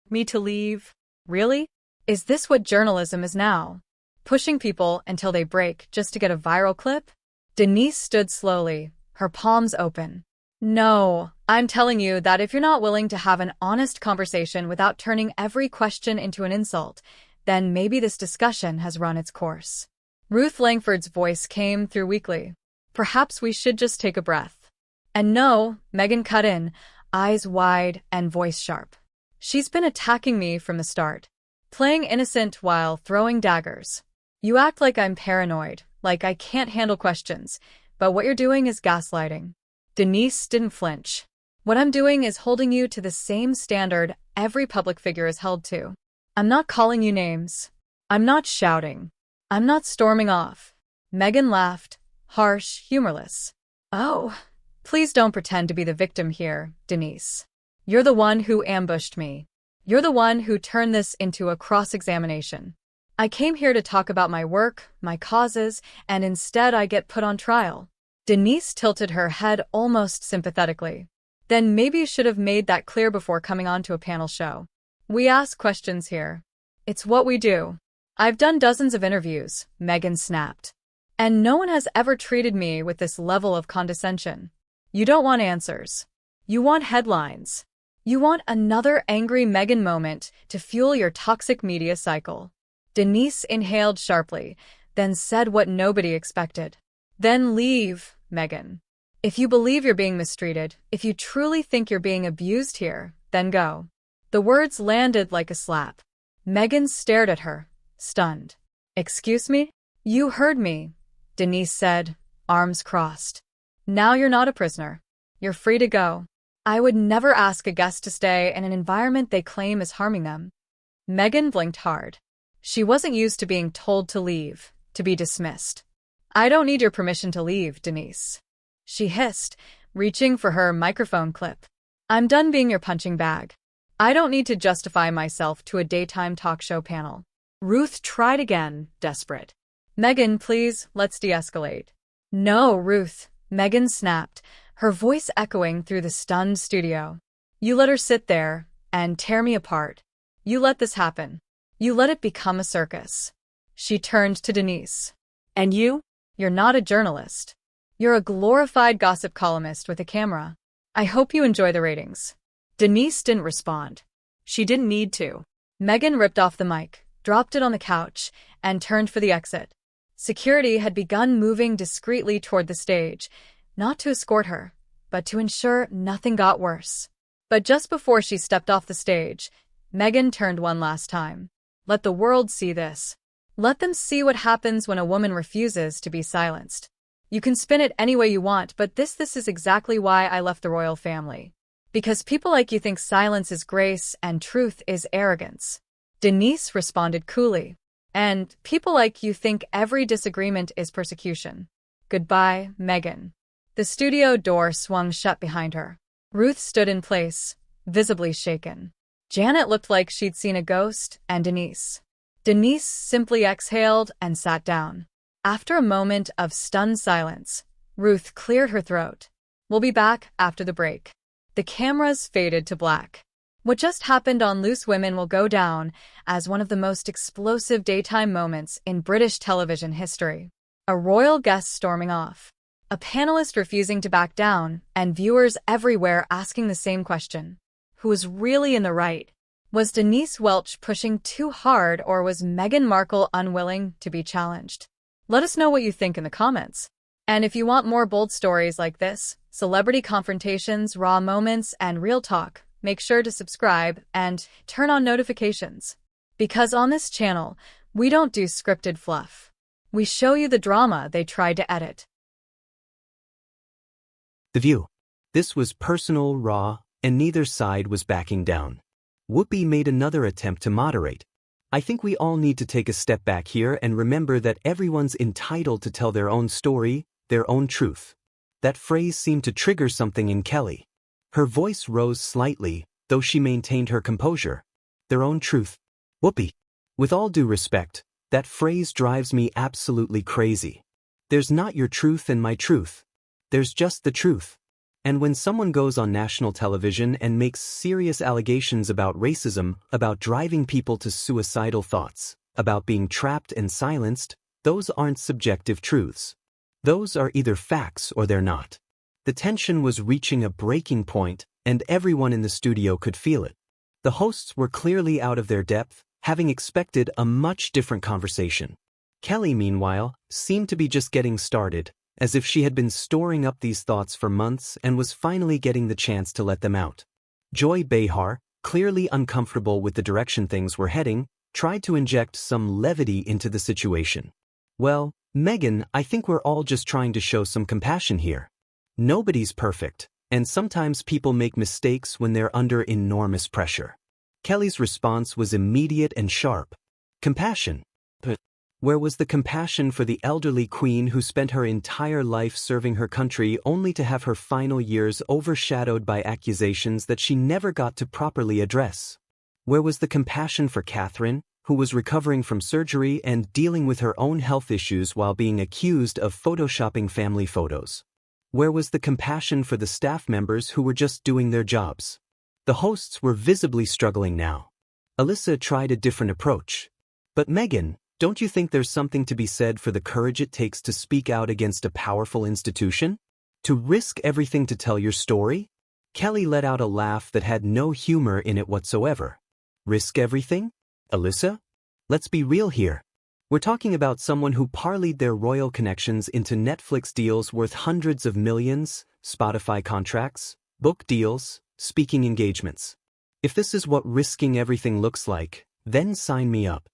Me to leave? Really? Is this what journalism is now? Pushing people until they break just to get a viral clip? Denise stood slowly, her palms open. No, I'm telling you that if you're not willing to have an honest conversation without turning every question into an insult, then maybe this discussion has run its course. Ruth Langford's voice came through weakly. Perhaps we should just take a breath. And no, Meghan cut in, eyes wide and voice sharp. She's been attacking me from the start, playing innocent while throwing daggers. You act like I'm paranoid, like I can't handle questions, but what you're doing is gaslighting. Denise didn't flinch. What I'm doing is holding you to the same standard every public figure is held to. I'm not calling you names. I'm not shouting. I'm not storming off. Meghan laughed, harsh, humorless. Oh, please don't pretend to be the victim here, Denise. You're the one who ambushed me. You're the one who turned this into a cross-examination. I came here to talk about my work, my causes, and instead I get put on trial. Denise tilted her head almost sympathetically. Then maybe you should have made that clear before coming on to a panel show. We ask questions here. It's what we do. I've done dozens of interviews, Meghan snapped. And no one has ever treated me with this level of condescension. You don't want answers. You want headlines. You want another angry Meghan moment to fuel your toxic media cycle. Denise inhaled sharply, then said what nobody expected. Then leave, Meghan. If you believe you're being mistreated, if you truly think you're being abused here, then go. The words landed like a slap. Meghan stared at her, stunned. Excuse me? You heard me, Denise said, arms crossed. Now you're not a prisoner. You're free to go. I would never ask a guest to stay in an environment they claim is harming them. Meghan blinked hard. She wasn't used to being told to leave, to be dismissed. I don't need your permission to leave, Denise. She hissed, reaching for her microphone clip. I'm done being your punching bag. I don't need to justify myself to a daytime talk show panel. Ruth tried again, desperate. Meghan, please, let's de-escalate. No, Ruth, Meghan snapped, her voice echoing through the stunned studio. You let her sit there and tear me apart. You let this happen. You let it become a circus. She turned to Denise. And you? You're not a journalist. You're a glorified gossip columnist with a camera. I hope you enjoy the ratings. Denise didn't respond. She didn't need to. Meghan ripped off the mic, dropped it on the couch, and turned for the exit. Security had begun moving discreetly toward the stage, not to escort her, but to ensure nothing got worse. But just before she stepped off the stage, Meghan turned one last time. Let the world see this. Let them see what happens when a woman refuses to be silenced. You can spin it any way you want, but this is exactly why I left the royal family. Because people like you think silence is grace and truth is arrogance. Denise responded coolly. And people like you think every disagreement is persecution. Goodbye, Meghan. The studio door swung shut behind her. Ruth stood in place, visibly shaken. Janet looked like she'd seen a ghost, and Denise simply exhaled and sat down. After a moment of stunned silence, Ruth cleared her throat. We'll be back after the break. The cameras faded to black. What just happened on Loose Women will go down as one of the most explosive daytime moments in British television history. A royal guest storming off. A panelist refusing to back down, and viewers everywhere asking the same question. Who was really in the right? Was Denise Welch pushing too hard, or was Meghan Markle unwilling to be challenged? Let us know what you think in the comments. And if you want more bold stories like this, celebrity confrontations, raw moments, and real talk, make sure to subscribe and turn on notifications. Because on this channel, we don't do scripted fluff. We show you the drama they tried to edit. The View. This was personal, raw, and neither side was backing down. Whoopi made another attempt to moderate. I think we all need to take a step back here and remember that everyone's entitled to tell their own story, their own truth. That phrase seemed to trigger something in Kelly. Her voice rose slightly, though she maintained her composure. Their own truth. Whoopi. With all due respect, that phrase drives me absolutely crazy. There's not your truth and my truth. There's just the truth. And when someone goes on national television and makes serious allegations about racism, about driving people to suicidal thoughts, about being trapped and silenced, those aren't subjective truths. Those are either facts or they're not. The tension was reaching a breaking point, and everyone in the studio could feel it. The hosts were clearly out of their depth, having expected a much different conversation. Kelly, meanwhile, seemed to be just getting started, as if she had been storing up these thoughts for months and was finally getting the chance to let them out. Joy Behar, clearly uncomfortable with the direction things were heading, tried to inject some levity into the situation. Well, Megyn, I think we're all just trying to show some compassion here. Nobody's perfect, and sometimes people make mistakes when they're under enormous pressure. Kelly's response was immediate and sharp. Compassion. But where was the compassion for the elderly queen who spent her entire life serving her country only to have her final years overshadowed by accusations that she never got to properly address? Where was the compassion for Catherine, who was recovering from surgery and dealing with her own health issues while being accused of photoshopping family photos? Where was the compassion for the staff members who were just doing their jobs? The hosts were visibly struggling now. Alyssa tried a different approach. But Megyn, don't you think there's something to be said for the courage it takes to speak out against a powerful institution? To risk everything to tell your story? Kelly let out a laugh that had no humor in it whatsoever. Risk everything? Alyssa? Let's be real here. We're talking about someone who parlayed their royal connections into Netflix deals worth hundreds of millions, Spotify contracts, book deals, speaking engagements. If this is what risking everything looks like, then sign me up.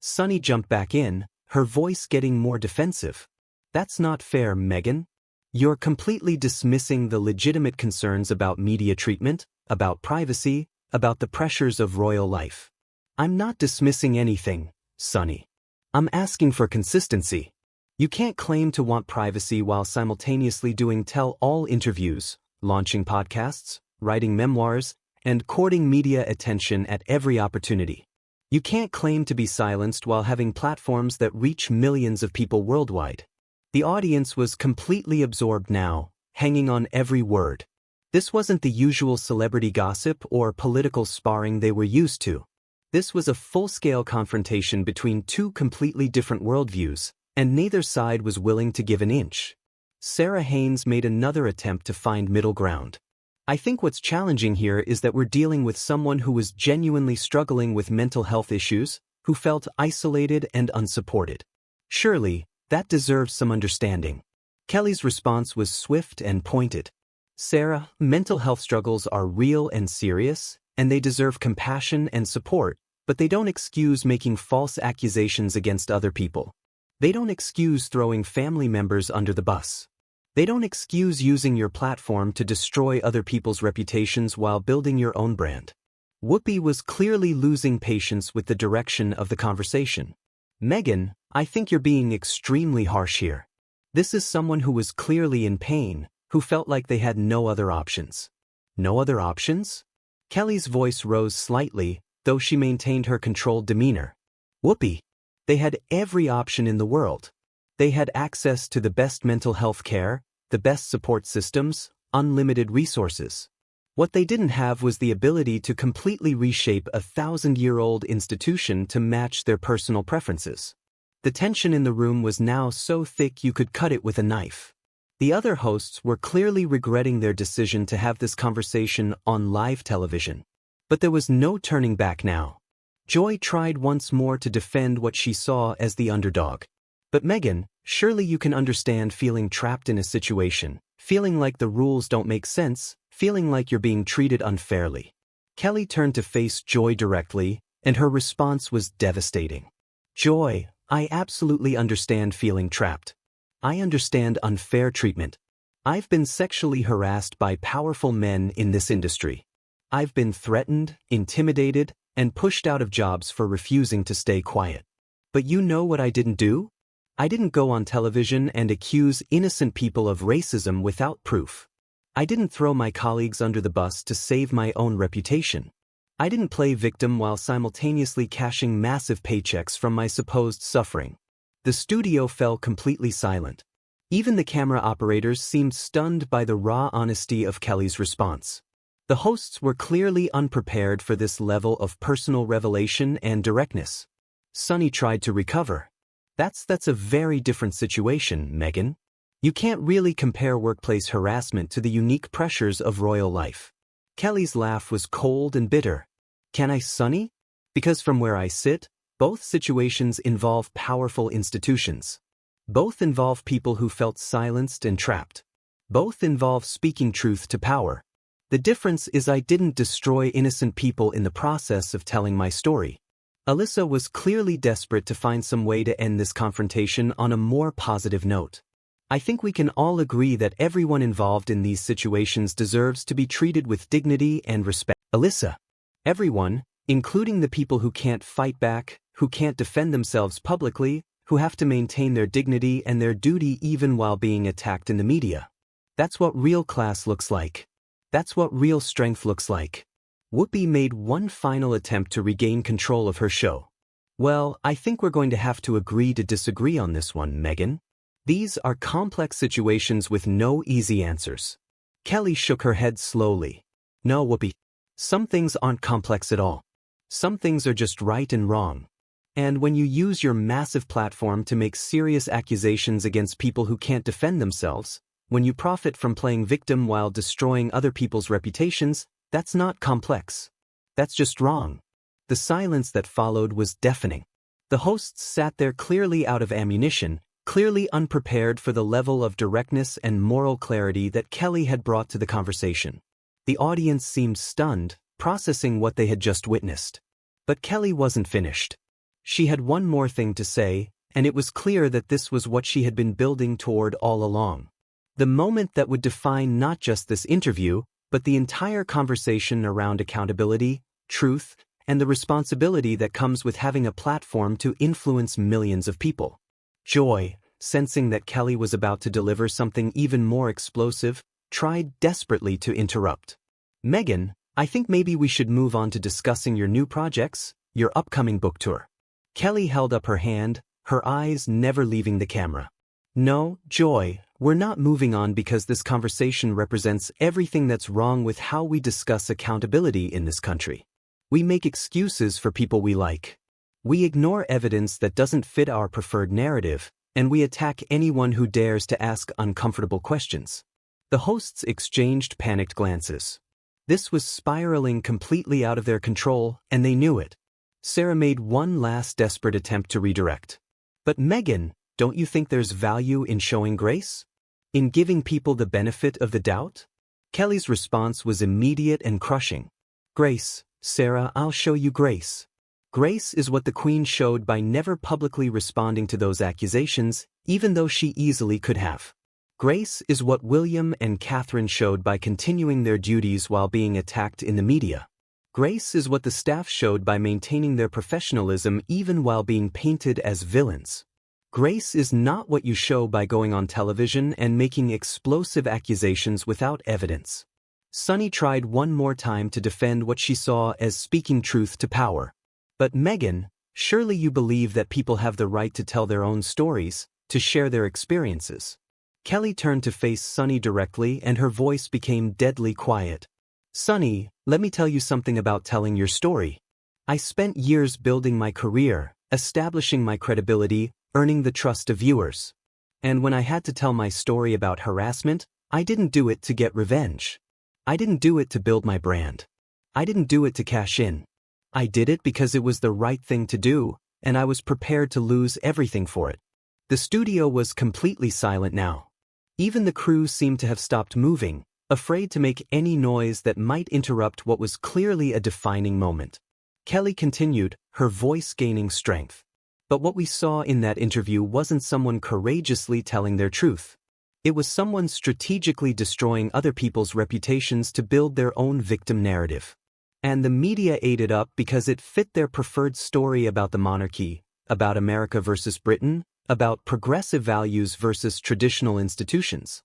Sunny jumped back in, her voice getting more defensive. That's not fair, Megyn. You're completely dismissing the legitimate concerns about media treatment, about privacy, about the pressures of royal life. I'm not dismissing anything, Sunny. I'm asking for consistency. You can't claim to want privacy while simultaneously doing tell-all interviews, launching podcasts, writing memoirs, and courting media attention at every opportunity. You can't claim to be silenced while having platforms that reach millions of people worldwide. The audience was completely absorbed now, hanging on every word. This wasn't the usual celebrity gossip or political sparring they were used to. This was a full-scale confrontation between two completely different worldviews, and neither side was willing to give an inch. Sarah Haynes made another attempt to find middle ground. I think what's challenging here is that we're dealing with someone who was genuinely struggling with mental health issues, who felt isolated and unsupported. Surely, that deserves some understanding. Kelly's response was swift and pointed. Sarah, mental health struggles are real and serious, and they deserve compassion and support, but they don't excuse making false accusations against other people. They don't excuse throwing family members under the bus. They don't excuse using your platform to destroy other people's reputations while building your own brand. Whoopi was clearly losing patience with the direction of the conversation. Megyn, I think you're being extremely harsh here. This is someone who was clearly in pain, who felt like they had no other options. No other options? Kelly's voice rose slightly, though she maintained her controlled demeanor. Whoopi, they had every option in the world. They had access to the best mental health care, the best support systems, unlimited resources. What they didn't have was the ability to completely reshape a 1,000-year-old institution to match their personal preferences. The tension in the room was now so thick you could cut it with a knife. The other hosts were clearly regretting their decision to have this conversation on live television. But there was no turning back now. Joy tried once more to defend what she saw as the underdog. But Megyn, surely you can understand feeling trapped in a situation, feeling like the rules don't make sense, feeling like you're being treated unfairly. Kelly turned to face Joy directly, and her response was devastating. Joy, I absolutely understand feeling trapped. I understand unfair treatment. I've been sexually harassed by powerful men in this industry. I've been threatened, intimidated, and pushed out of jobs for refusing to stay quiet. But you know what I didn't do? I didn't go on television and accuse innocent people of racism without proof. I didn't throw my colleagues under the bus to save my own reputation. I didn't play victim while simultaneously cashing massive paychecks from my supposed suffering. The studio fell completely silent. Even the camera operators seemed stunned by the raw honesty of Kelly's response. The hosts were clearly unprepared for this level of personal revelation and directness. Sunny tried to recover. That's a very different situation, Megyn. You can't really compare workplace harassment to the unique pressures of royal life. Kelly's laugh was cold and bitter. Can I, Sunny? Because from where I sit, both situations involve powerful institutions. Both involve people who felt silenced and trapped. Both involve speaking truth to power. The difference is I didn't destroy innocent people in the process of telling my story. Alyssa was clearly desperate to find some way to end this confrontation on a more positive note. I think we can all agree that everyone involved in these situations deserves to be treated with dignity and respect. Alyssa. Everyone, including the people who can't fight back, who can't defend themselves publicly, who have to maintain their dignity and their duty even while being attacked in the media. That's what real class looks like. That's what real strength looks like. Whoopi made one final attempt to regain control of her show. Well, I think we're going to have to agree to disagree on this one, Megyn. These are complex situations with no easy answers. Kelly shook her head slowly. No, Whoopi. Some things aren't complex at all. Some things are just right and wrong. And when you use your massive platform to make serious accusations against people who can't defend themselves, when you profit from playing victim while destroying other people's reputations, that's not complex. That's just wrong. The silence that followed was deafening. The hosts sat there clearly out of ammunition, clearly unprepared for the level of directness and moral clarity that Kelly had brought to the conversation. The audience seemed stunned, processing what they had just witnessed. But Kelly wasn't finished. She had one more thing to say, and it was clear that this was what she had been building toward all along. The moment that would define not just this interview, but the entire conversation around accountability, truth, and the responsibility that comes with having a platform to influence millions of people. Joy, sensing that Kelly was about to deliver something even more explosive, tried desperately to interrupt. Megyn, I think maybe we should move on to discussing your new projects, your upcoming book tour. Kelly held up her hand, her eyes never leaving the camera. No, Joy, we're not moving on because this conversation represents everything that's wrong with how we discuss accountability in this country. We make excuses for people we like. We ignore evidence that doesn't fit our preferred narrative, and we attack anyone who dares to ask uncomfortable questions. The hosts exchanged panicked glances. This was spiraling completely out of their control, and they knew it. Sarah made one last desperate attempt to redirect. But Megyn, don't you think there's value in showing grace? In giving people the benefit of the doubt? Kelly's response was immediate and crushing. Grace, Sarah, I'll show you grace. Grace is what the Queen showed by never publicly responding to those accusations, even though she easily could have. Grace is what William and Catherine showed by continuing their duties while being attacked in the media. Grace is what the staff showed by maintaining their professionalism even while being painted as villains. Grace is not what you show by going on television and making explosive accusations without evidence. Sunny tried one more time to defend what she saw as speaking truth to power. But Megyn, surely you believe that people have the right to tell their own stories, to share their experiences. Kelly turned to face Sunny directly and her voice became deadly quiet. Sunny, let me tell you something about telling your story. I spent years building my career, establishing my credibility, earning the trust of viewers. And when I had to tell my story about harassment, I didn't do it to get revenge. I didn't do it to build my brand. I didn't do it to cash in. I did it because it was the right thing to do, and I was prepared to lose everything for it. The studio was completely silent now. Even the crew seemed to have stopped moving, afraid to make any noise that might interrupt what was clearly a defining moment. Kelly continued, her voice gaining strength. But what we saw in that interview wasn't someone courageously telling their truth. It was someone strategically destroying other people's reputations to build their own victim narrative. And the media ate it up because it fit their preferred story about the monarchy, about America versus Britain, about progressive values versus traditional institutions.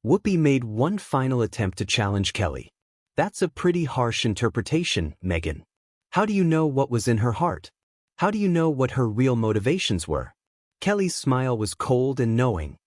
Whoopi made one final attempt to challenge Kelly. That's a pretty harsh interpretation, Megyn. How do you know what was in her heart? How do you know what her real motivations were? Kelly's smile was cold and knowing.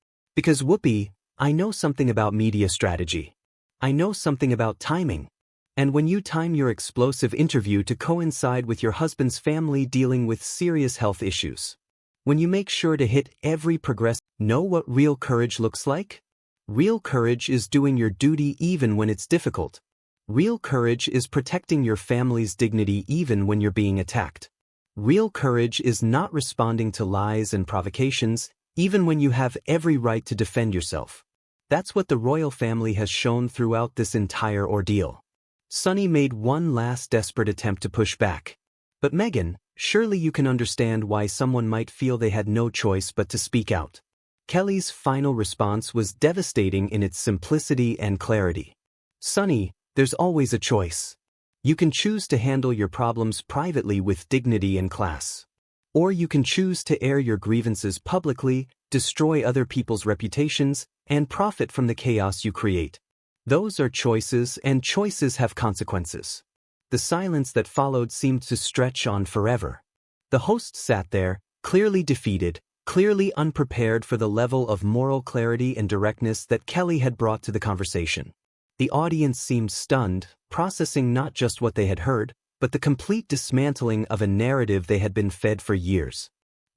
Because Whoopi, I know something about media strategy. I know something about timing. And when you time your explosive interview to coincide with your husband's family dealing with serious health issues. When you make sure to hit every progress, know what real courage looks like? Real courage is doing your duty even when it's difficult. Real courage is protecting your family's dignity even when you're being attacked. Real courage is not responding to lies and provocations, even when you have every right to defend yourself. That's what the royal family has shown throughout this entire ordeal. Sunny made one last desperate attempt to push back. But Meghan, surely you can understand why someone might feel they had no choice but to speak out. Kelly's final response was devastating in its simplicity and clarity. Sunny, there's always a choice. You can choose to handle your problems privately with dignity and class. Or you can choose to air your grievances publicly, destroy other people's reputations, and profit from the chaos you create. Those are choices, and choices have consequences. The silence that followed seemed to stretch on forever. The host sat there, clearly defeated, clearly unprepared for the level of moral clarity and directness that Kelly had brought to the conversation. The audience seemed stunned, processing not just what they had heard, but the complete dismantling of a narrative they had been fed for years.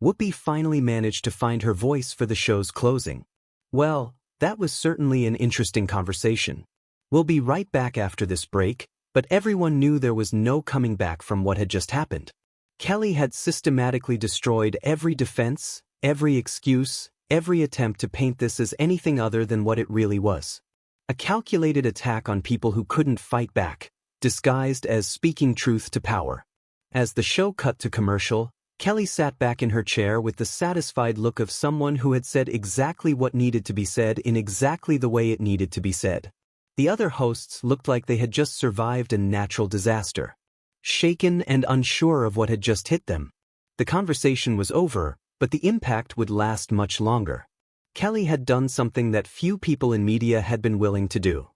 Whoopi finally managed to find her voice for the show's closing. Well, that was certainly an interesting conversation. We'll be right back after this break, but everyone knew there was no coming back from what had just happened. Kelly had systematically destroyed every defense, every excuse, every attempt to paint this as anything other than what it really was. A calculated attack on people who couldn't fight back, disguised as speaking truth to power. As the show cut to commercial, Kelly sat back in her chair with the satisfied look of someone who had said exactly what needed to be said in exactly the way it needed to be said. The other hosts looked like they had just survived a natural disaster. Shaken and unsure of what had just hit them. The conversation was over, but the impact would last much longer. Kelly had done something that few people in media had been willing to do.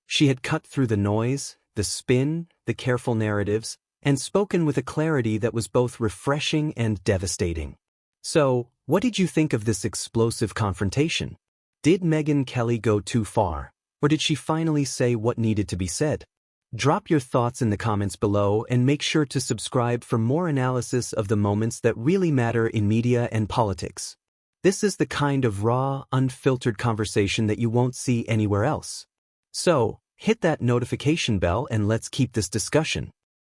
She had cut through the noise, the spin, the careful narratives, and spoken with a clarity that was both refreshing and devastating. So, what did you think of this explosive confrontation? Did Megyn Kelly go too far, or did she finally say what needed to be said? Drop your thoughts in the comments below and make sure to subscribe for more analysis of the moments that really matter in media and politics. This is the kind of raw, unfiltered conversation that you won't see anywhere else. So, hit that notification bell and let's keep this discussion